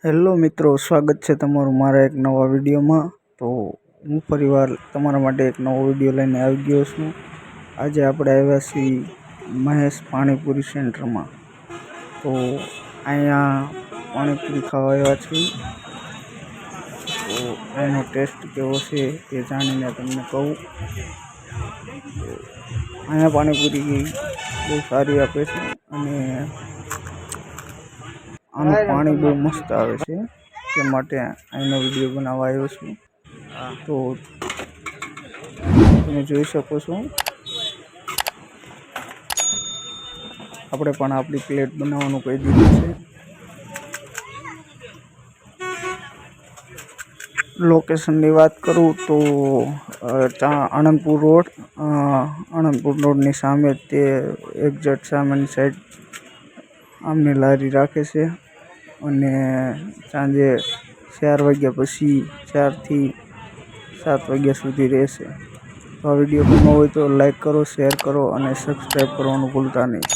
Hello મિત્રો, સ્વાગત છે તમારું મારા એક નવા વિડીયોમાં। તો હું ફરીવાર તમારા માટે એક નવો વિડીયો લઈને આવી ગયો છું। આજે આપણે આવ્યા છીએ મહેશ પાણીપુરી સેન્ટરમાં। તો અહીંયા પાણીપુરી ખાવા આવ્યા છીએ। તો એનો ટેસ્ટ કેવો છે તે જાણીને તમને કહું। અહીંયા પાણીપુરી બહુ સારી આપે છે અને આનું પાણી બહુ મસ્ત આવે છે, તે માટે અહીંનો વિડીયો બનાવવા આવ્યો છું। તો તમે જોઈ શકો છો, આપણે પણ આપણી પ્લેટ બનાવવાનું કહી દીધું છે। લોકેશનની વાત કરું તો આણંદપુર રોડની સામે તે એક્ઝેક્ટ સામેની સાઈડ આમની લારી રાખે છે અને સાંજે 4 વાગ્યા પછી 4 થી 7 વાગ્યા સુધી રહેશે। તો આ વિડીયો ગમ્યો હોય તો લાઈક કરો, શેર કરો અને સબસ્ક્રાઈબ કરવાનું ભૂલતા નહીં।